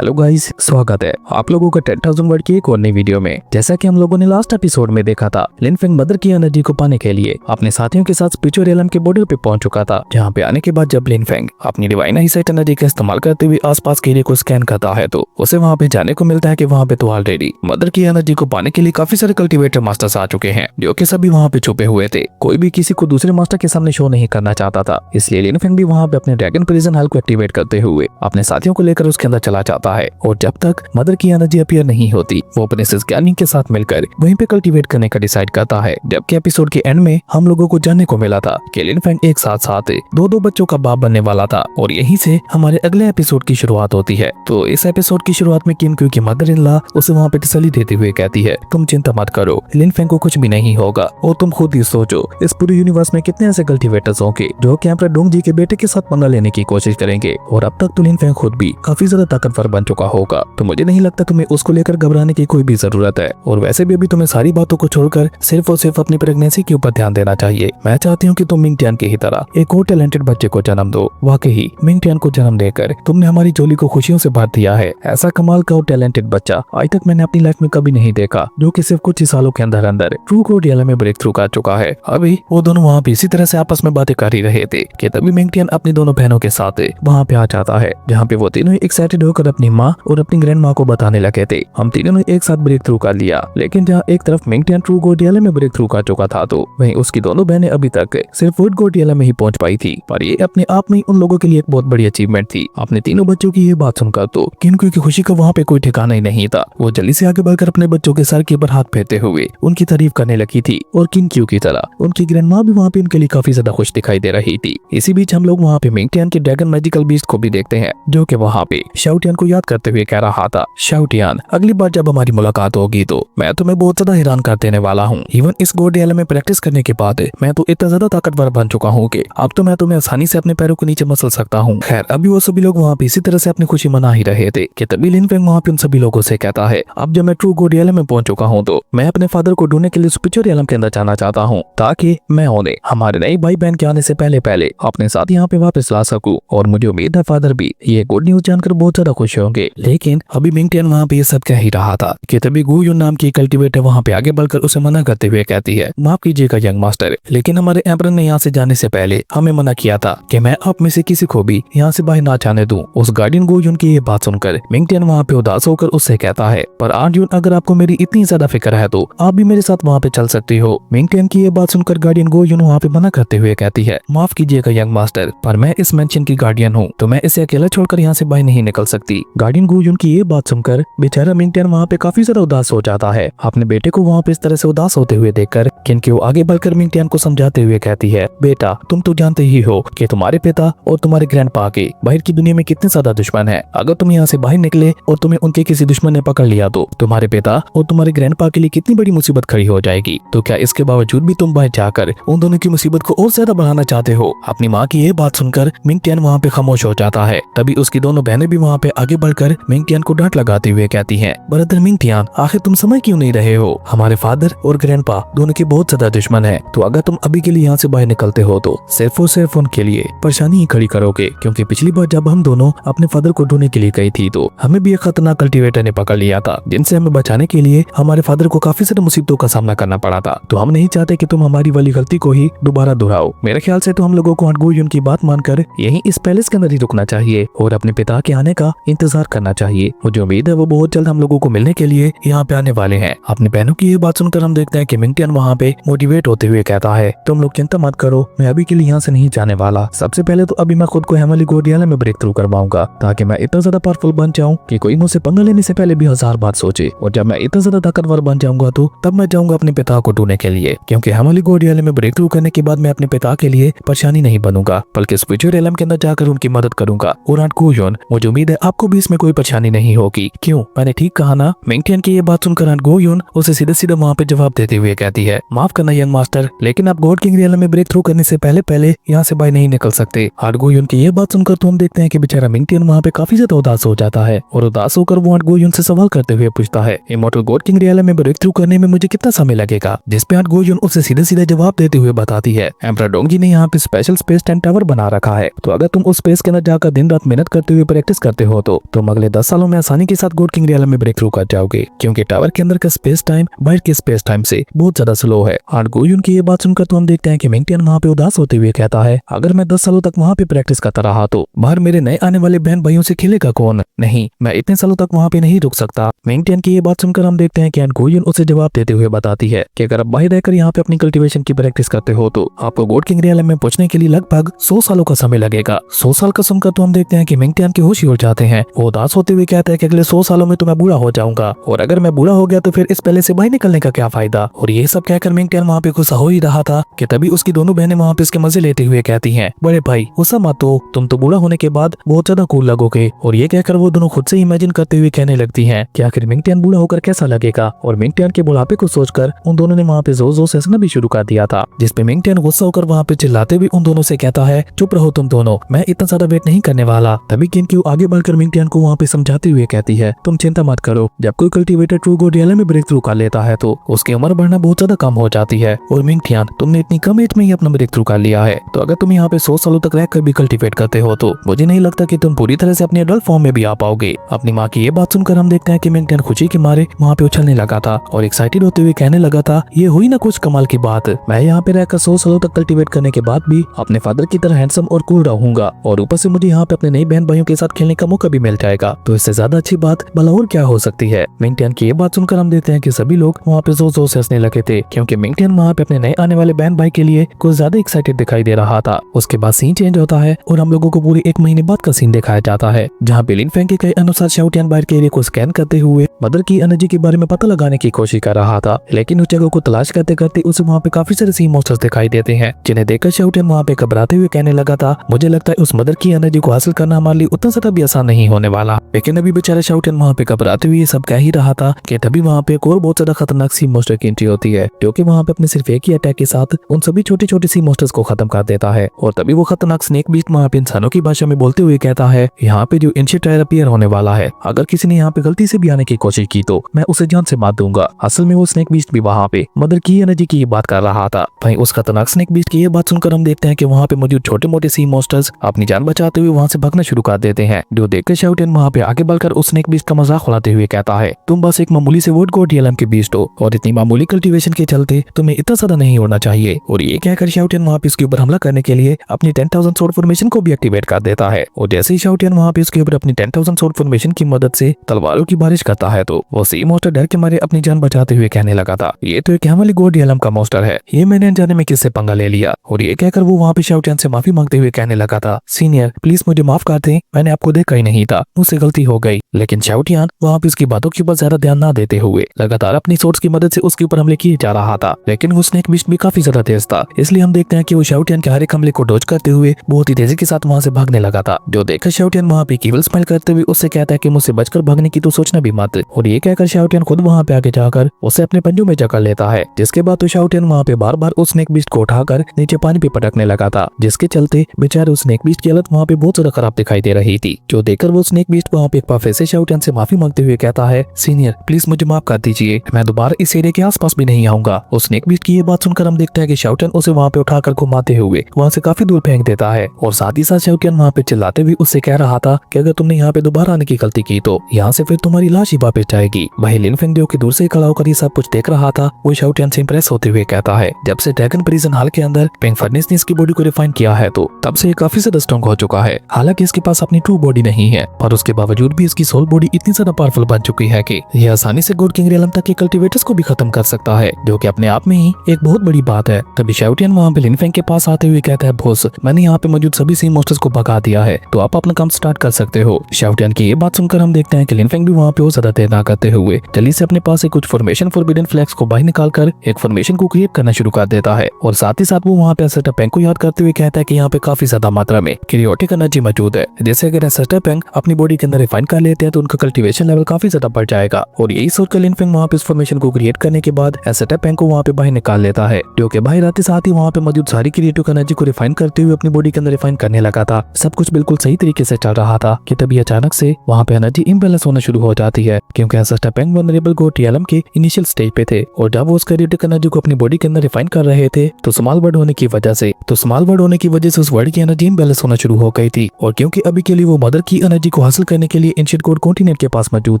Hello guys, स्वागत है आप लोगों का 10,000 वर्ड की एक और नई वीडियो में। जैसा कि हम लोगों ने लास्ट एपिसोड में देखा था, लिन फेंग मदर की एनर्जी को पाने के लिए अपने साथियों के साथ स्पिरिचुअल रियलम के बॉर्डर पे पहुंच चुका था, जहां पे आने के बाद जब लिन फेंग अपनी डिवाइन आईसाइट एनर्जी का इस्तेमाल करते हुए आसपास के एरिया को स्कैन करता है तो उसे वहां पे जाने को मिलता है कि वहां पे तो ऑलरेडी मदर की एनर्जी को पाने के लिए काफी सारे कल्टिवेटर मास्टर्स आ चुके हैं, जो कि सभी वहां पे छुपे हुए थे। कोई भी किसी को दूसरे मास्टर के सामने शो नहीं करना चाहता था, इसलिए लिन फेंग भी वहां पे अपने ड्रैगन प्रिजन हॉल को एक्टिवेट करते हुए अपने साथियों को लेकर उसके अंदर चला जाता है। और जब तक मदर की एनर्जी अपीयर नहीं होती, वो अपने सिस्कैनिंग के साथ मिलकर वहीं पे कल्टीवेट करने का डिसाइड करता है। जबकि एपिसोड के एंड में हम लोगों को जानने को मिला था कि लिन फेंग एक साथ साथ दो बच्चों का बाप बनने वाला था, और यहीं से हमारे अगले एपिसोड की शुरुआत होती है। तो इस एपिसोड की शुरुआत में किम क्यू की मदर इन लॉ उसे वहाँ पे तसल्ली देते हुए कहती है, तुम चिंता मत करो, लिन फेंग को कुछ भी नहीं होगा। और तुम खुद ही सोचो, इस पूरे यूनिवर्स में कितने ऐसे कल्टीवेटर्स होंगे जो कि एम्परर डोंग जी के बेटे के साथ पंगा लेने की कोशिश करेंगे। और अब तक तो लिन फेंग खुद भी काफी ज्यादा ताकतवर बन चुका होगा, तो मुझे नहीं लगता तुम्हें उसको लेकर घबराने की कोई भी जरूरत है। और वैसे भी अभी तुम्हें सारी बातों को छोड़कर सिर्फ और सिर्फ अपनी प्रेगनेंसी के ऊपर ध्यान देना चाहिए। मैं चाहती हूँ कि तुम मिंग टियान की ही तरह एक और टैलेंटेड बच्चे को जन्म दो। वाकई मिंग टियान को जन्म देकर तुमने हमारी जोली को खुशियों से भर दिया है। ऐसा कमाल का और टैलेंटेड बच्चा आज तक मैंने अपनी लाइफ में कभी नहीं देखा, जो कि सिर्फ कुछ ही सालों के अंदर अंदर ट्रू कोड रियल में ब्रेक थ्रू कर चुका है। अभी वो दोनों वहाँ पे इसी तरह से आपस में बातें कर ही रहे थे कि तभी मिंग टियान अपनी दोनों बहनों के साथ वहाँ पे आ जाता है, जहाँ पे वो तीनों एक्साइटेड होकर अपनी माँ और अपनी ग्रैंड माँ को बताने लगे थे, हम तीनों ने एक साथ ब्रेक थ्रू कर लिया। लेकिन जहाँ एक तरफ Ming Tian true code real में ब्रेक थ्रू कर चुका था, तो वहीं उसकी दोनों बहनें अभी तक सिर्फ वुड कोड रियल में ही पहुंच पाई थी। पर ये अपने आप में उन लोगों के लिए एक बहुत बड़ी अचीवमेंट थी। अपने तीनों बच्चों की ये बात सुनकर तो किम क्यू की खुशी का वहाँ पे कोई ठिकाना ही नहीं था। वो जल्दी से आगे बढ़कर अपने बच्चों के सर के ऊपर हाथ फेरते हुए उनकी तारीफ करने लगी थी, और किम क्यू की तरह उनकी ग्रैंड माँ भी वहाँ पे उनके लिए काफी ज्यादा खुश दिखाई दे रही थी। इसी बीच हम लोग वहाँ पे मिंग टियान के ड्रैगन मैजिकल बीस्ट को भी देखते हैं, जो कि वहाँ पे शाओ टियान को याद करते हुए कह रहा था, शाओ टियान, अगली बार जब हमारी मुलाकात होगी तो मैं तुम्हें बहुत ज्यादा हैरान कर देने वाला हूँ। इवन इस गोड रियल में प्रैक्टिस करने के बाद मैं तो इतना ज्यादा ताकतवर बन चुका हूँ कि अब तो मैं तुम्हें आसानी से अपने पैरों को नीचे मसल सकता हूँ। खैर, अभी वो सभी लोग वहाँ पे इसी तरह से अपनी खुशी मना ही रहे थे कि तभी लिन फेंग वहाँ पे उन सभी लोगों से कहता है, अब जब मैं ट्रू गोड रियल में पहुंच चुका हूँ तो मैं अपने फादर को ढूंढने के लिए स्पिरिचुअल रियल के अंदर जाना चाहता हूँ, ताकि मैं उन्हें हमारे नए भाई बहन के आने से पहले पहले अपने साथ यहाँ पे वापस ला सकूं। और मुझे उम्मीद है फादर भी ये गुड न्यूज जानकर बहुत ज्यादा खुश होंगे। लेकिन अभी मिंग टियान वहाँ पे ये सब कह ही रहा था कि तभी गु युन नाम की कल्टीवेटर वहाँ पे आगे बढ़कर उसे मना करते हुए कहती है, माफ कीजिएगा यंग मास्टर, लेकिन हमारे एम्परर ने यहाँ से जाने से पहले हमें मना किया था कि मैं आप में से किसी को भी यहाँ से बाहर ना जाने दूं। उस गार्डियन गु युन की ये बात सुनकर मिंग टियान वहाँ पे उदास होकर उससे कहता है, पर अर्जुन, अगर आपको मेरी इतनी ज्यादा फिक्र है तो आप भी मेरे साथ वहाँ पे चल सकती हो। मिंग टियान की ये बात सुनकर गार्डियन गु युन वहाँ पे मना करते हुए कहती है, माफ कीजिएगा यंग मास्टर, पर मैं इस मेंशन की गार्डियन हूँ, तो मैं इसे अकेला छोड़कर यहाँ से बाहर नहीं निकल सकती। गार्डियन गु युन की ये बात सुनकर बेचारा मिंग टियान वहाँ पे काफी ज्यादा उदास हो जाता है। अपने बेटे को वहाँ पे इस तरह से उदास होते हुए देखकर किनकी वो आगे बढ़कर मिंग टियान को समझाते हुए कहती है, बेटा, तुम तो जानते ही हो कि तुम्हारे पिता और तुम्हारे ग्रैंडपा के बाहर की दुनिया में कितने ज्यादा दुश्मन है। अगर तुम यहाँ से बाहर निकले और तुम्हें उनके किसी दुश्मन ने पकड़ लिया तो तुम्हारे पिता और तुम्हारे ग्रैंडपा के लिए कितनी बड़ी मुसीबत खड़ी हो जाएगी। तो क्या इसके बावजूद भी तुम बाहर जाकर उन दोनों की मुसीबत को और ज्यादा बढ़ाना चाहते हो? अपनी माँ की ये बात सुनकर मिंग टियान वहाँ पे खामोश हो जाता है। तभी उसकी दोनों बहनें भी वहाँ पे आगे बढ़कर मिंग टियान को डांट लगाते हुए कहती है, ब्रदर मिंग टियान, आखिर तुम समझ क्यों नहीं रहे हो? हमारे फादर और ग्रैंडपा दोनों के बहुत ज्यादा दुश्मन है, तो अगर तुम अभी के लिए यहाँ से बाहर निकलते हो तो सिर्फ और सिर्फ उनके लिए परेशानी ही खड़ी करोगे। क्योंकि पिछली बार जब हम दोनों अपने फादर को ढूंढने के लिए गई थी तो हमें भी एक खतरनाक कल्टीवेटर ने पकड़ लिया था, जिनसे हमें बचाने के लिए हमारे फादर को काफी सारी मुसीबतों का सामना करना पड़ा था। तो हम नहीं चाहते कि तुम हमारी वाली गलती को ही दोबारा दोहराओ। मेरे ख्याल से तो हम लोगों को गु युन की बात मानकर यहीं इस पैलेस के अंदर ही रुकना चाहिए और अपने पिता के आने का इंतजार करना चाहिए। मुझे उम्मीद है वो बहुत जल्द हम लोगों को मिलने के लिए यहाँ पे आने वाले हैं। अपनी बहनों की ये बात सुनकर हम देखते हैं कि मिंग टियान वहाँ पे मोटिवेट होते हुए कहता है, तुम लोग चिंता मत करो, मैं अभी के लिए यहाँ से नहीं जाने वाला। सबसे पहले तो अभी मैं खुद को हेमली गोड रियल में ब्रेक थ्रू करवाऊंगा, ताकि मैं इतना ज्यादा पावरफुल बन जाऊं कि कोई मुझसे पंगा लेने से पहले भी 1000 बात सोचे। और जब मैं इतना ज्यादा ताकतवर बन जाऊंगा तो तब मैं जाऊंगा अपने पिता को ढूंढने के लिए, क्योंकि हेमली गोड रियल में ब्रेक थ्रू करने के बाद मैं अपने पिता के लिए परेशानी नहीं बनूंगा, बल्कि स्पिरिचुअल रियलम के अंदर जाकर उनकी मदद करूंगा। और आंट गु युन, मुझे उम्मीद है आपको भी इसमें कोई परेशानी नहीं होगी। क्यों, मैंने ठीक कहा ना? मिंग टियान की ये बात सुनकर आंट गु युन उसे सीधा सीधा वहाँ पे जवाब देते हुए कहती है, माफ करना यंग मास्टर, लेकिन आप गॉड किंग रियल में ब्रेक थ्रू करने से पहले पहले यहाँ से बाहर नहीं निकल सकते। आंट गु युन की ये बात सुनकर तो हम देखते हैं कि बेचारा मिंग टियान वहाँ पे काफी ज्यादा उदास हो जाता है, और उदास होकर वो आंट गु युन से सवाल करते हुए पूछता है, इमॉर्टल गॉड किंग रियल में ब्रेक थ्रू करने में मुझे कितना समय लगेगा? जिस पे आंट गु युन उसे सीधे सीधे जवाब देते हुए बताती है, एम्परर डोंग जी ने यहाँ पे स्पेशल स्पेस टाइम टावर बना रखा है, तो अगर तुम उस स्पेस के अंदर जाकर दिन रात मेहनत करते हुए प्रैक्टिस करते हो तो तुम अगले 10 सालों में आसानी के साथ गॉड किंग रियलम में ब्रेक थ्रू कर जाओगे, क्योंकि टावर के अंदर का स्पेस टाइम बाहर के स्पेस टाइम से बहुत ज्यादा स्लो है। और गोयुन की ये बात सुनकर तो हम देखते हैं कि मिंगटियन वहाँ पे उदास होते हुए कहता है, अगर मैं 10 सालों तक वहाँ पे प्रैक्टिस करता रहा तो बाहर मेरे नए आने वाले बहन भाइयों से खेलेगा कौन? नहीं, मैं इतने सालों तक वहाँ पे नहीं रुक सकता। मिंगटियन की ये बात सुनकर हम देखते हैं कि गोयुन उसे जवाब देते हुए बताती है कि अगर आप बाहर रहकर यहाँ पे अपनी कल्टीवेशन की प्रैक्टिस करते हो तो आपको गॉड किंग रियलम में पहुंचने के लिए लगभग 100 सालों का समय लगेगा। 100 साल का सुनकर तो हम देखते हैं कि मिंगटियन की होश ही उड़ जाते हैं। वो उदास होते हुए कहता है कि अगले 100 सालों में तो मैं बूढ़ा हो जाऊंगा, और अगर मैं बूढ़ा हो गया तो फिर इस पहले से बाहर निकलने का क्या फायदा। और ये सब कहकर मिंगटियन वहाँ पे गुस्सा हो ही रहा था कि तभी उसकी दोनों बहनें वहाँ पे इसके मजे लेते हुए कहती हैं, बड़े भाई गुस्सा मत हो, तुम तो बूढ़ा होने के बाद बहुत ज्यादा कूल लगोगे। और ये कहकर वो दोनों खुद से इमेजिन करते हुए कहने लगती हैं कि आखिर मिंगटियन बूढ़ा होकर कैसा लगेगा। और मिंगटियन के बुढ़ापे को सोचकर उन दोनों ने वहाँ पे जोर जोर से हंसना भी शुरू कर दिया था, जिसपे मिंगटियन गुस्सा होकर वहाँ पे चिल्लाते हुए उन दोनों से कहता है, चुप रहो तुम दोनों, मैं इतना ज्यादा वेट नहीं करने वाला। तभी किनक्यू आगे बढ़कर मिंगटियन को वहाँ पे समझाते हुए कहती है, तुम चिंता मत करो, जब कोई कल्टीवेटर ट्रू गॉड रियलम में ब्रेक थ्रू कर लेता है तो उसकी उम्र बढ़ना बहुत ज्यादा कम हो जाती है। और मिंगटियन, तुमने इतनी कम एज में ही अपना ब्रेक थ्रू कर लिया है, तो अगर तुम यहाँ पे 100 सालों तक रहकर भी कल्टीवेट करते हो तो मुझे नहीं लगता कि तुम पूरी तरह से अपनी एडल्ट फॉर्म में भी आ पाओगे। अपनी माँ की ये बात सुनकर हम देखते हैं कि मिंगटियन खुशी के मारे वहाँ पे उछलने लगा था और एक्साइटेड होते हुए कहने लगा था, ये हुई ना कुछ कमाल की बात, मैं यहाँ पे रहकर 100 सालों तक कल्टीवेट करने के बाद भी अपने फादर की तरह हैंडसम और कूल रहूंगा, और ऊपर से मुझे यहाँ पे अपने नए बहन भाइयों के साथ खेलने का मौका भी मिल जाएगा, तो इससे ज्यादा अच्छी बात भला और क्या हो सकती है। मिंगटियन की ये बात सुनकर हम देखते हैं कि सभी लोग वहाँ पे जोर जोर से हंसने लगे थे, क्योंकि मिंगटियन वहाँ पे अपने नए आने वाले बहन भाई के लिए कुछ ज्यादा एक्साइटेड दिखाई दे रहा था। उसके बाद सीन चेंज होता है और हम लोगों को पूरी 1 महीने बाद का सीन दिखाया जाता है, जहाँ पे लिन फेंग के कहे अनुसार शाओटियन बाहर के एरिया को स्कैन करते हुए मदर की एनर्जी के बारे में पता लगाने की कोशिश कर रहा था, लेकिन उस जगह को तलाश करते करते उसे वहाँ पे काफी सारे सी मॉन्स्टर्स दिखाई देते हैं, जिन्हें देखकर शाओटियन वहाँ पे घबराते हुए कहने लगा था, मुझे लगता है उस मदर की एनर्जी को हासिल करना हमारे लिए उतना ज्यादा भी आसान नहीं होने वाला। लेकिन अभी बेचारा शाओटियन वहाँ पे घबराते हुए सब कह ही रहा था कि तभी वहाँ पे एक और बहुत ज्यादा खतरनाक सी मॉन्स्टर की एंट्री होती है, जो कि वहाँ पे अपने सिर्फ एक ही अटैक के साथ उन सभी छोटे छोटे सी मॉन्स्टर्स को खत्म कर देता है। और तभी वो खतरनाक स्नेक बीस्ट वहाँ पे इंसानों की भाषा में बोलते हुए कहता है, यहाँ पे जो एंशिएंट टायर अपीयर होने वाला है, अगर किसी ने यहाँ पे गलती से भी आने की कोशिश की तो मैं उसे जान से मार दूंगा। असल में वो स्नेक बीस्ट भी वहाँ पे मदर की एनर्जी की बात कर रहा था। भाई उस खतरनाक स्नेक बीस्ट की ये बात सुनकर हम देखते हैं कि वहाँ पे मौजूद छोटे मोटे सी मॉन्स्टर्स अपनी जान बचाते हुए वहाँ से भागना शुरू कर देते हैं, जो देखकर शाओटियन वहाँ पे आगे बढ़कर उस स्नेक बीस्ट का मजाक उड़ाते हुए कहता है, तुम बस एक मामूली से वोट गॉड रियलम के बीस्ट हो, और इतनी मामूली कल्टीवेशन के चलते तुम्हें इतना ज्यादा नहीं होना चाहिए। और ये कहकर शाओटियन वहाँ पे उसके ऊपर हमला करने के लिए अपनी 10,000 सोर्ड फॉर्मेशन को भी एक्टिवेट कर देता है। और जैसे ही शाओटियन वहाँ पे उसके ऊपर अपनी 10,000 सोर्ड फॉर्मेशन की मदद से तलवारों की बारिश करता है, तो वो सी मॉन्स्टर डर के मारे अपनी जान बचाते हुए कहने लगा था, ये तो एक वाली गॉड रियलम का मॉन्स्टर है, ये मैंने अनजाने में किससे पंगा ले लिया। और ये कहकर वो वहाँ पे शाओटियन से माफी मांगते हुए कहने लगा था, सीनियर प्लीज मुझे माफ कर दें, मैंने आपको देखा ही नहीं था, मुझसे गलती हो गई। लेकिन शाओटियन वहाँ पे उसकी बातों के ऊपर ज्यादा ध्यान ना देते हुए लगातार अपनी सोर्स की मदद से उसके ऊपर हमले किए जा रहा था। लेकिन वो स्नेक बीस्ट भी काफी ज्यादा तेज था, इसलिए हम देखते हैं कि वो शाओटियन के हर एक हमले को डॉज करते हुए बहुत ही तेजी के साथ वहाँ से भागने लगा था, जो देखकर शाओटियन वहाँ पे केवल स्माइल करते हुए उससे कहता है कि मुझसे बचकर भागने की तो सोचना भी मत। और ये कहकर शाओटियन खुद वहाँ पे आगे जाकर उसे अपने पंजों में जकड़ लेता है, जिसके बाद तो शाओटियन वहाँ पे बार बार उस स्नेक बीस्ट को उठाकर नीचे पानी पे पटकने लगा था, जिसके चलते बेचारे उस स्नेक बीस्ट की हालत वहाँ पे बहुत ज्यादा खराब दिखाई दे रही थी। जो देखकर वो स्नेक बीस्ट वहाँ पे एक बार फिर से शाओटियन से माफी मांगते हुए कहता है, सीनियर प्लीज मुझे माफ कर दीजिए, मैं दोबारा इस एरिया के आसपास भी नहीं आऊंगा। उस स्नेक बीस्ट की ये बात सुनकर हम देखते हैं कि शाओटियन उसे वहाँ पे उठाकर घुमाते हुए वहाँ से काफी दूर फेंक देता है, और साथ ही साथ शाओटियन वहाँ पे चिल्लाते हुए उससे कह रहा था कि अगर तुमने यहाँ पे दोबारा आने की गलती की तो यहाँ से फिर तुम्हारी लाश ही वापस जाएगी। वही लिन फेंग जो कि दूर से खड़ा होकर ये सब कुछ देख रहा था, वो शाओटियन से इंप्रेस होते हुए कहता है, जब से ड्रैगन प्रिजन हॉल के अंदर पिंक फर्नेस ने इसकी बॉडी को रिफाइन किया है तो तब से ये काफी ज्यादा स्ट्रॉन्ग हो चुका है। हालांकि इसके पास अपनी ट्रू बॉडी नहीं है, पर उसके बावजूद भी इसकी सोल बॉडी इतनी ज्यादा पावरफुल बन चुकी है कि यह आसानी से गॉड किंग रियलम तक के कल्टीवेटर्स को भी खत्म कर सकता है, जो कि अपने आप में ही एक बहुत बड़ी बात है। तभी शाओटियन वहाँ पे लिन फेंग के पास आते हुए कहता है, बॉस मैंने यहाँ पे मौजूद सभी सी मॉन्स्टर्स को भगा दिया है, तो आप अपना काम स्टार्ट कर सकते हो। शाओटियन की ये बात सुनकर हम देखते हैं कि लिन फेंग भी वहाँ पे और ज्यादा देर ना करते हुए जल्दी से अपने पास से कुछ फॉर्मेशन फॉरबिडन फ्लैग्स को बाहर निकालकर एक फॉर्मेशन को क्रिएट करना शुरू कर देता है, और साथ ही साथ वो वहाँ पे एसेटा पेंग को याद करते हुए कहता है कि यहाँ पे काफी ज्यादा मात्रा में क्रियोटिक एनर्जी मौजूद है, जैसे अगर एसेटा पेंग अपनी बॉडी के अंदर रिफाइन कर लेते हैं तो उनका कल्टीवेशन लेवल काफी ज्यादा बढ़ जाएगा। और यही सोचकर लिन फेंग वहाँ पे इस फॉर्मेशन को क्रिएट करने के बाद एसेटा पेंग को वहाँ पे बाहर निकाल लेता है, जो कि बाहर आते साथ ही वहाँ पे मौजूद सारी क्रिएटिव एनर्जी को रिफाइन करते हुए अपनी बॉडी के अंदर रिफाइन करने लगा था। सब कुछ बिल्कुल सही तरीके से चल रहा था कि तभी अचानक से वहाँ पे एनर्जी इम्बैलेंस होना शुरू हो जाती है, क्योंकि एसेटा पेंग वल्नरेबल गॉड रियलम के इनिशियल स्टेज पे थे, और जब वो उस क्रिएटिव एनर्जी को अपनी बॉडी के अंदर रिफाइन कर रहे थे तो स्मॉल वर्ड होने की वजह से उस वर्ड की एनर्जी इम्बैलेंस होना शुरू हो गई थी। और क्योंकि अभी के लिए वो मदर की एनर्जी को हासिल करने के लिए एंशिएंट गोड कॉन्टिनेंट के पास मौजूद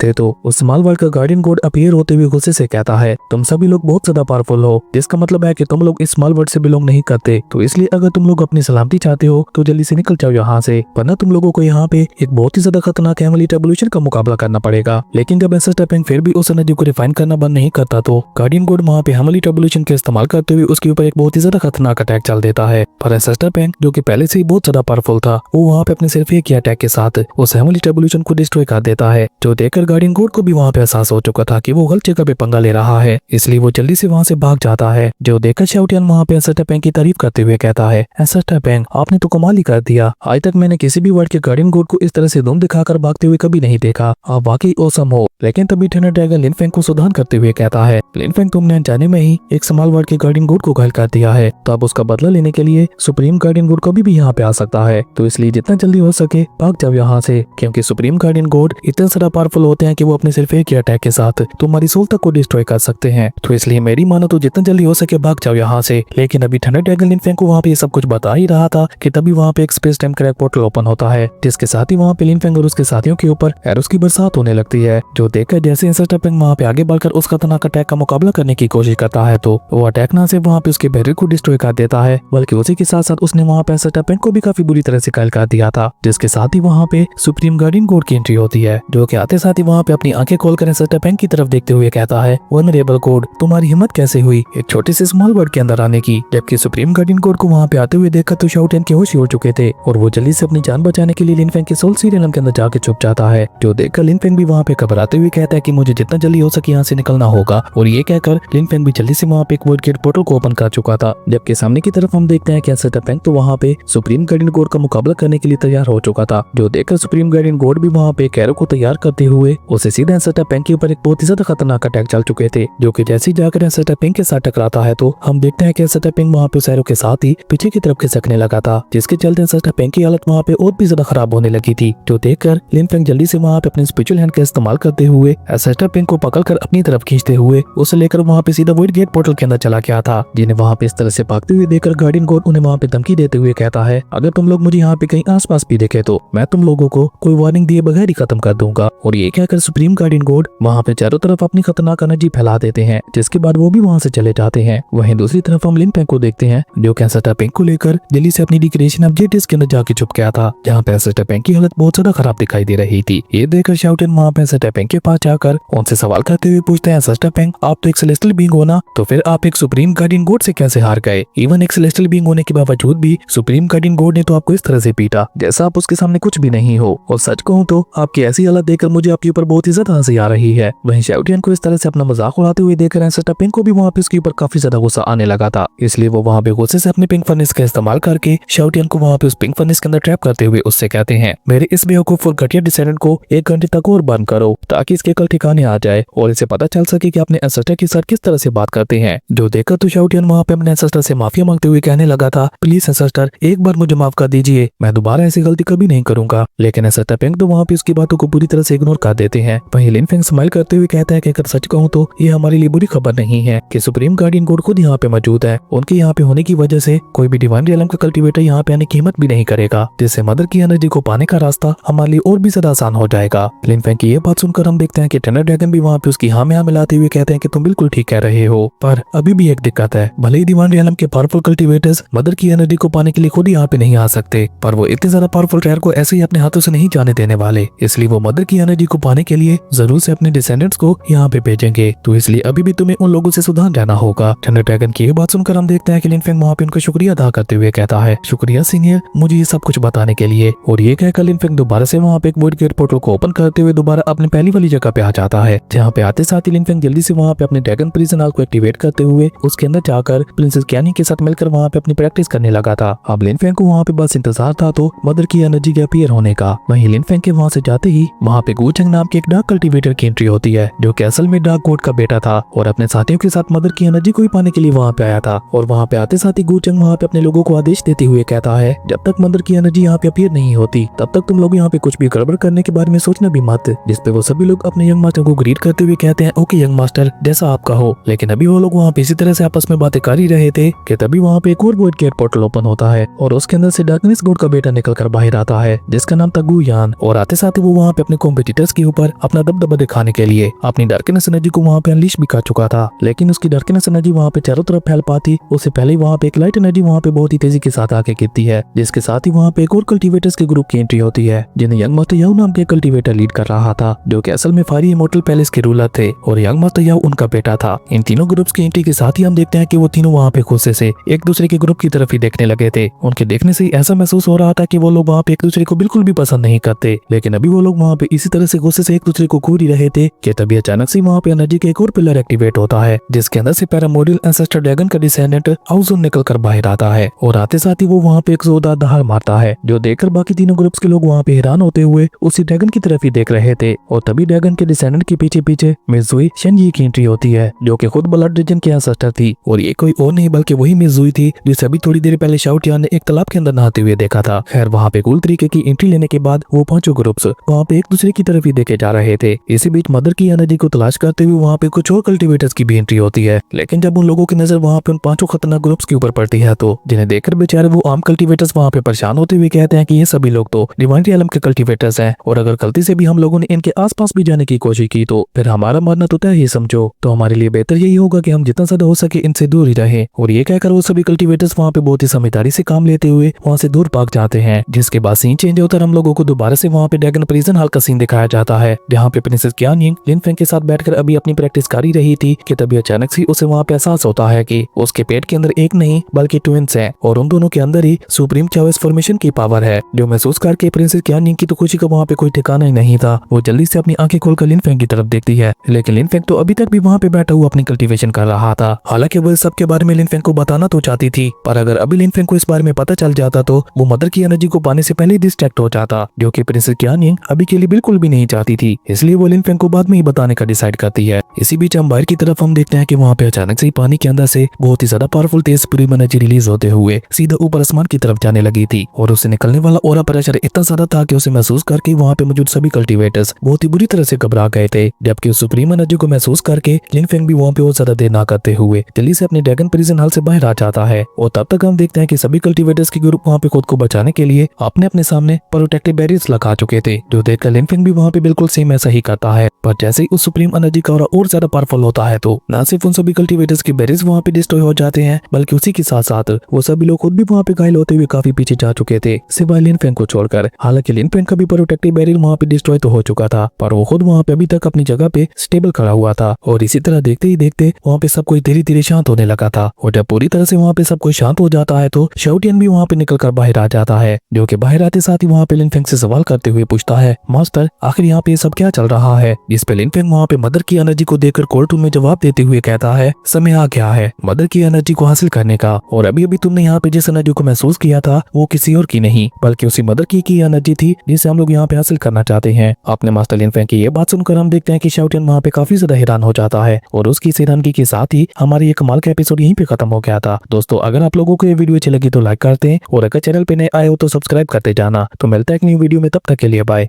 थे। तो उस स्मॉल वर्ल्ड का गार्डियन गोड अपीयर होते हुए गुस्से से कहता है, तुम सभी लोग बहुत ज्यादा पावरफुल हो, जिसका मतलब है कि तुम लोग इस स्मॉल वर्ल्ड से बिलोंग नहीं करते। तो इसलिए अगर तुम लोग अपनी सलामती चाहते हो तो जल्दी से निकल जाओ यहाँ से, वरना तुम लोगों को यहाँ पे एक बहुत ही ज्यादा खतरनाक हेवनली रेवोल्यूशन का मुकाबला करना पड़ेगा। लेकिन जब एंसेस्टर पेंग फिर भी उस एनर्जी को रिफाइन करना बंद नहीं करता तो गार्डियन गोड वहाँ पे हेवनली रेवोल्यूशन के इस्तेमाल करते हुए उसके ऊपर एक बहुत ही ज्यादा खतरनाक अटैक चल देता है। पर एंसेस्टर पेंग जो कि पहले से ही बहुत ज्यादा पावरफुल था, वो वहाँ पे अपने सिर्फ एक ही अटैक के साथ उस हेवनली रेवोल्यूशन को डिस्ट्रॉय कर देता है, जो देखकर गार्डियन गोड को भी वहाँ पे एहसास हो चुका था कि वो गलत जगह पे पंगा ले रहा है। इसलिए वो जल्दी से वहाँ से भाग जाता है, जो देखकर शाओटियन वहाँ पे एंसेस्टर पेंग की तारीफ करते हुए कहता है, एंसेस्टर पेंग आपने तो कमाल ही कर दिया, आज तक मैंने किसी भी वर्ल्ड के गार्डियन गोड को इस तरह से दम दिखाकर भागते हुए कभी नहीं देखा, आप वाकई ऑसम हो। लेकिन तभी थंडर ड्रैगन लिन फेंग को सुधार करते हुए कहता है, लिन फेंग तुमने अनजाने में ही एक स्मॉल वर्ल्ड के गार्डियन गोड को घायल कर दिया है, तो अब उसका बदला लेने के लिए सुप्रीम गार्डियन गोड कभी भी यहाँ पे आ सकता है। तो इसलिए जितना जल्दी हो सके भाग जाओ यहाँ से, क्योंकि सुप्रीम गार्डियन गोड इतने ज्यादा पावरफुल होते हैं कि वो अपने सिर्फ एक ही अटैक के साथ तुम्हारी सोल तक को डिस्ट्रॉय कर सकते हैं। तो इसलिए मेरी मानो तो जितना जल्दी हो सके भाग जाओ यहाँ से। लेकिन अभी थंडर ड्रैगन लिन फेंग को वहाँ पे ये सब कुछ बता ही रहा था कि तभी वहाँ पे एक space time crack portal open होता है, जिसके साथ ही वहाँ पे लिन फेंग और उसके साथियों के ऊपर एरोस की बरसात होने लगती है, जो देखकर जैसे एंसेस्टर पेंग वहाँ पे आगे बढ़कर उस खतरनाक अटैक का मुकाबला करने की कोशिश करता है, तो वो अटैक ना सिर्फ वहाँ पे उसके बैरियर को डिस्ट्रॉय कर देता है, बल्कि उसी के साथ साथ उसने वहाँ पे एंसेस्टर पेंग को भी काफी बुरी तरह से घायल कर दिया था। जिसके साथ ही वहाँ पे सुप्रीम गार्डियन गोड की एंट्री होती है, जो कि आते साथ ही वहाँ पे अपनी आंखें खोलकर एंसेस्टर पेंग की तरफ देखते हुए कहता है, वनरेबल गोड तुम्हारी हिम्मत कैसे हुई एक छोटे से स्मॉल वर्ल्ड के अंदर आने की। जबकि सुप्रीम गार्डियन गोड को वहाँ पे आते हुए देखकर तो शाओटियन के होश ही उड़ चुके थे और वो जल्दी से अपनी जान बचाने के लिए लिन फेंग के सोल सीरियलम के अंदर जाके छुप जाता है, जो देखकर लिन फेंग भी वहाँ पे घबराते हुए कहता है कि मुझे जितना जल्दी हो सके यहाँ से निकलना होगा। और ये कहकर लिन फेंग भी जल्दी से वहाँ पे एक वर्ल्ड गेट पोर्टल को ओपन कर चुका था। जबकि सामने की तरफ हम देखते हैं कि एंसेस्टर पेंग तो वहाँ पे सुप्रीम गार्डियन गोड का मुकाबला करने के लिए तैयार हो चुका था, जो देखकर सुप्रीम गार्डियन गोड भी वहाँ पे कैरो को तैयार करते हुए उसे सीधा एंसेस्टर पेंग के ऊपर एक बहुत ही ज्यादा खतरनाक अटैक चल चुके थे, जो कि जैसे ही जाकर एंसेस्टर पेंग के साथ टकराता है तो हम देखते हैं कि एंसेस्टर पेंग वहाँ पे सैरो के साथ ही पीछे की तरफ खिसकने लगा था, जिसके चलते एंसेस्टर पेंग की हालत वहाँ पे और भी ज्यादा खराब होने लगी थी। जो देखकर लिन फेंग जल्दी से वहाँ पे अपने स्पिरिचुअल हैंड का इस्तेमाल करते हुए एंसेस्टर पेंग को पकड़कर अपनी तरफ खींचते हुए उसे लेकर वहाँ पे सीधा वॉइड गेट पोर्टल के अंदर चला गया था, जिन्हें वहाँ पे इस तरह से भागते हुए देखकर गार्डियन गोड उन्हें वहाँ पे धमकी देते हुए कहता है, अगर तुम लोग मुझे यहाँ पे कहीं आसपास भी देखे तो मैं तुम लोगों को कोई वार्निंग दिए बगैर ही खत्म कर दूंगा। और ये कहकर सुप्रीम गार्डियन गोड वहाँ पे चारों तरफ अपनी खतरनाक एनर्जी फैला देते हैं, जिसके बाद वो भी वहाँ से चले जाते हैं। वहीं दूसरी तरफ हम लिन फेंग को देखते हैं, जो एंसेस्टर पेंग को लेकर दिल्ली से अपनी डिक्रेशन ऑफ जेटिस के अंदर जाके छुप गया था, जहाँ पे एंसेस्टर पेंग की हालत बहुत ज्यादा खराब दिखाई दे रही थी। ये देखकर शाओटियन वहाँ पे एंसेस्टर पेंग के पास जाकर उनसे सवाल करते हुए पूछते हैं, एंसेस्टर पेंग आप तो एक सेलेस्टियल बीइंग हो ना, तो फिर आप एक सुप्रीम गार्डियन गोड से कैसे हार गए? इवन एक सेलेस्टियल बीइंग होने के बावजूद भी सुप्रीम गार्डियन गोड ने तो आपको इस तरह से पीटा जैसा आप उसके सामने कुछ भी नहीं हो। और सच कहूँ तो आपकी ऐसी हालत देखकर मुझे आपके ऊपर बहुत ही ज्यादा हंसी आ रही है। वहीं शाओटियन को इस तरह से अपना मजाक उड़ाते हुए देखकर एंसेस्टर पेंग को भी वहाँ पे उसके ऊपर काफी ज्यादा गुस्सा आने लगा था, इसलिए वो वहाँ पे गुस्से से अपने पिंक फर्नेस का इस्तेमाल करके शाओटियन को वहाँ पे उस पिंक फर्नेस के अंदर ट्रैप करते हुए उससे कहते हैं, मेरे इस बेवकूफ और घटिया डिसेंडेंट को 1 घंटे तक और बंद करो ताकि इसके कल ठिकाने आ जाए और इसे पता चल सके कि अपने एंसेस्टर के साथ किस तरह से बात करते हैं। जो देखकर तो शाओटियन वहाँ पे अपने एंसेस्टर से माफिया मांगते हुए कहने लगा था, प्लीज एंसेस्टर एक बार मुझे माफ कर दीजिए, मैं दोबारा ऐसी गलती कभी नहीं करूंगा। लेकिन एंसेस्टर पेंग तो वहाँ पे उसकी बातों को पूरी तरह से इग्नोर कर देते हैं। वहीं लिन फेंग स्माइल करते हुए कहता है कि अगर सच कहूँ तो ये हमारे लिए बुरी खबर नहीं है कि सुप्रीम गार्डियन गोड खुद यहाँ पे मौजूद है, उनके यहाँ पे होने की वजह से कोई भी डिवाइन रियलम का कल्टीवेटर यहाँ पे आने की हिम्मत भी नहीं करेगा, जिससे मदर की एनर्जी को पाने का रास्ता हमारे लिए और भी ज्यादा आसान हो जाएगा। लिन फेंग की ये बात सुनकर हम देखते हैं कि थंडर ड्रैगन भी वहाँ पे उसकी हाँ में हाँ मिलाते हुए कहते हैं कि तुम बिल्कुल ठीक कह रहे हो, पर अभी भी एक दिक्कत है। भले ही डिवाइन रियलम के पावरफुल कल्टीवेटर्स मदर की एनर्जी को पाने के लिए खुद यहाँ पे नहीं आ सकते, पर वो इतने ज्यादा पावरफुल ट्रायर को ऐसे ही अपने हाथों से नहीं जाने देने वाले, इसलिए वो मदर की एनर्जी को पाने के लिए जरूर से अपने डिसेंडेंट्स को यहाँ पे भेजेंगे। तो इसलिए अभी भी तुम्हें उन लोगों से सुधार रहना होगा। थंडर ड्रैगन की ये बात सुनकर हम देखते हैं कि लिन फेंग वहाँ पे उनका शुक्रिया अदा करते हुए कहता है, शुक्रिया सीनियर मुझे ये सब कुछ बताने के लिए। और ये कहकर लिन फेंग दोबारा से वहाँ पे एक वॉइड गेट पोर्टल को ओपन करते हुए दोबारा अपने पहली वाली जगह पे आ जाता है, जहाँ पे आते साथ ही लिन फेंग जल्दी से वहाँ पे अपने ड्रैगन प्रिजन हॉल को एक्टिवेट करते हुए उसके अंदर जाकर प्रिंसेस कैनी के साथ मिलकर वहाँ पे अपनी प्रैक्टिस करने लगा था। अब लिन फेंग को वहाँ पे बस इंतजार था तो मदर की एनर्जी के अपीयर होने का। वहीं लिन फेंग के वहाँ से जाते ही वहाँ पे गूचंग नाम के एक डार्क कल्टीवेटर की एंट्री होती है, जो कि असल में डार्क गोड का बेटा था और अपने साथियों के साथ मदर की एनर्जी को ही पाने के लिए वहाँ पे आया था। और वहाँ पे आते साथ ही गूचंग वहाँ पे अपने लोगों को आदेश देते हुए कहता है, जब तक मदर की एनर्जी यहाँ पे अपीयर नहीं होती तब तक तुम लोग यहाँ पे कुछ भी गड़बड़ करने के बारे में सोचना भी मत। जिसपे वो सभी लोग अपने यंग मास्टर को ग्रीट करते हुए कहते हैं, ओके यंग मास्टर जैसा आपका हो। लेकिन अभी वो लोग वहाँ पे इसी तरह से आपस में बातें कर ही रहे थे कि तभी वहाँ पे एक और वॉइड गेट पोर्टल ओपन होता है और उसके अंदर से डार्कनेस गोड का बेटा निकल कर बाहर आता है, जिसका नाम था लू यान, और आते साथ ही वो वहाँ पे अपने कॉम्पिटिटर्स के ऊपर अपना दबदबा दिखाने के लिए अपनी डार्कनेस एनर्जी को वहाँ पे अनलीश भी कर चुका था। लेकिन उसकी डार्कनेस एनर्जी वहाँ पे चारों तरफ फैल पाती उससे पहले वहाँ पे एक लाइट एनर्जी वहाँ पे बहुत ही तेजी के साथ आके गिरती है, जिसके साथ ही वहाँ पे एक और कल्टीवेटर्स के ग्रुप की एंट्री होती है, जिन्हें यंग मास्टर याओ नाम के कल्टीवेटर लीड कर रहा था, जो कि असल में फायरी इमोर्टल पैलेस के रूलर थे और यंग मास्टर याओ उनका बेटा था। इन तीनों ग्रुप्स की एंट्री के साथ ही हम देखते हैं कि वो तीनों वहाँ पे गुस्से से एक दूसरे के ग्रुप की तरफ ही देखने लगे थे। उनके देखने से ऐसा महसूस हो रहा था कि वो लोग वहाँ पे एक दूसरे को बिल्कुल भी पसंद नहीं करते, लेकिन अभी वो लोग वहाँ पे इसी तरह से गुस्से से एक दूसरे को घूर ही रहे थे कि तभी अचानक से वहाँ पे एनर्जी का एक और पिलर एक्टिवेट होता है, जिसके अंदर से पैरामोडियल एंसेस्टर ड्रैगन का डिसेंडेंट आउज़ोन निकल कर बाहर आता है और आते साथ ही वो वहाँ पे एक जोरदार दहाड़ मारता है, जो देखकर बाकी तीनों ग्रुप्स के लोग वहाँ पे हैरान होते हुए उसी ड्रैगन की तरफ ही देख रहे थे। और तभी ड्रैगन के डिसेंडेंट के पीछे पीछे मिज़ुई शेनजी की एंट्री होती है, जो कि खुद ब्लड रीजन के एंसेस्टर थी और ये कोई और नहीं बल्कि वही मिज़ुई थी जिसे अभी थोड़ी देर पहले शाओटियान ने एक तालाब के अंदर नहाते हुए देखा था। खैर वहाँ पे कूल तरीके की एंट्री लेने के बाद वो पांचों ग्रुप्स वहाँ पे एक दूसरे की तरफ ही देखे जा रहे थे। इसी बीच मदर की एनर्जी को तलाश करते हुए वहाँ पे कुछ और कल्टीवेटर्स की भी एंट्री होती है, लेकिन जब उन लोगों की नजर वहाँ पे उन पांचों खतरनाक ग्रुप्स के ऊपर पड़ती है तो जिन्हें देखकर बेचारे वो आम कल्टीवेटर्स वहाँ पे परेशान होते हुए कहते हैं कि ये सभी लोग तो डिवाइन रियलम के कल्टीवेटर्स हैं और अगर गलती से भी हम लोगों ने इनके आसपास भी जाने की कोशिश की तो फिर हमारा मरना तो तय ही समझो। तो हमारे लिए बेहतर यही होगा कि हम जितना ज्यादा हो सके इनसे दूर ही रहे। और ये कहकर वो सभी कल्टीवेटर्स वहाँ पे बहुत ही समझदारी से काम लेते हुए वहाँ से दूर भाग जाते हैं, जिसके बाद सीन चेंज होकर हम लोगों को दोबारा से वहाँ पे ड्रैगन प्रिजन हॉल का सीन दिखाया जाता है, जहाँ पे प्रिंसेस क्यान यिंग लिन फेंग के साथ बैठकर अभी अपनी प्रैक्टिस कर ही रही थी कि तभी अचानक से उसे वहाँ पे एहसास होता है कि उसके पेट के अंदर एक नहीं बल्कि ट्विंस हैं और उन दोनों के अंदर ही सुप्रीम चाओस फॉर्मेशन की पावर है, जो महसूस करके प्रिंसेस क्यान यिंग की तो खुशी का वहाँ पे कोई ठिकाना ही नहीं था। वो जल्दी से अपनी आंखें खोलकर लिन फेंग की तरफ देखती है, लेकिन लिन फेंग तो अभी तक भी वहाँ पे बैठा हुआ अपनी कल्टीवेशन कर रहा था। हालांकि वो सबके बारे में लिन फेंग को बताना तो चाहती थी, पर अगर अभी लिन फेंग को इस बारे में पता चल जाता तो वो मदर की एनर्जी को पाने से पहले ही डिस्ट्रैक्ट हो जाता, जो कि प्रिंसेस क्यान यिंग अभी के लिए बिल्कुल भी नहीं चाहती थी। इसलिए वो लिन फेंग को बाद में ही बताने का डिसाइड करती है। इसी बीच हम बाहर की तरफ हम देखते हैं कि वहाँ पे अचानक से ही पानी के अंदर से बहुत ही ज्यादा पावरफुल तेज सुप्रीम एनर्जी रिलीज होते हुए सीधा ऊपर आसमान की तरफ जाने लगी थी और उससे निकलने वाला ऑरा प्रेशर इतना ज्यादा था कि उसे महसूस करके वहाँ पे मौजूद सभी कल्टीवेटर्स बहुत ही बुरी तरह से घबरा गए थे। जबकि उस सुप्रीम एनर्जी को महसूस करके लिन फेंग भी वहाँ पे और ज्यादा देर ना करते हुए जल्दी से अपने ड्रैगन प्रिजन हॉल से बाहर आ जाता है। और तब तक हम देखते हैं कि सभी कल्टीवेटर्स के ग्रुप वहाँ पे खुद को बचाने के लिए अपने अपने सामने प्रोटेक्टिव बैरियर्स लगा चुके थे, जो देखकर लिन फेंग भी वहाँ पे बिल्कुल सेम ऐसा ही करता है। पर जैसे ही उस सुप्रीम एनर्जी का और ज्यादा पावरफुल होता है तो न सिर्फ उन सभी कल्टीवेटर्स के बैरियर्स वहाँ पे डिस्ट्रॉय हो जाते हैं, बल्कि उसी के साथ साथ वो सभी लोग खुद भी वहाँ पे घायल होते हुए काफी पीछे जा चुके थे, सिवाय लिन फेंग को छोड़कर। हालांकि लिन फेंग का भी प्रोटेक्टिव बैरियर वहाँ पे डिस्ट्रॉय तो हो चुका था, पर वो खुद वहाँ पे अभी तक अपनी जगह पे स्टेबल खड़ा हुआ था। और इसी तरह देखते ही देखते वहाँ पे सब कुछ धीरे धीरे शांत होने लगा था। और जब पूरी तरह से वहाँ पे सब कुछ शांत हो जाता है तो शाओटियान भी वहाँ पे निकल कर बाहर आ जाता है, जो कि बाहर आते साथ ही वहाँ पे लिन फेंग से सवाल करते हुए पूछता है, मास्टर आखिर यहाँ पे सब क्या चल रहा है? जिस पे लिन फेंग वहाँ पे मदर की एनर्जी को देखकर कोर्ट रूम में जवाब देते हुए कहता है, समय आ गया है मदर की एनर्जी को हासिल करने का, और अभी अभी तुमने यहाँ पे जिस एनर्जी को महसूस किया था वो किसी और की नहीं बल्कि उसी मदर की एनर्जी थी जिसे हम लोग यहाँ पे हासिल करना चाहते हैं। आपने मास्टर लिन फेंग की ये बात सुनकर हम देखते हैं कि शाओटियान वहाँ पे काफी ज्यादा हैरान हो जाता है और उसकी हैरानगी के साथ ही हमारी ये कमाल का एपिसोड यहीं पे खत्म हो गया था। दोस्तों अगर आप लोगों को ये वीडियो अच्छी लगी तो लाइक करते हैं और अगर चैनल पे नए आए हो तो सब्सक्राइब करते जाना। तो मिलता है एक न्यू वीडियो में, तब तक के लिए बाय।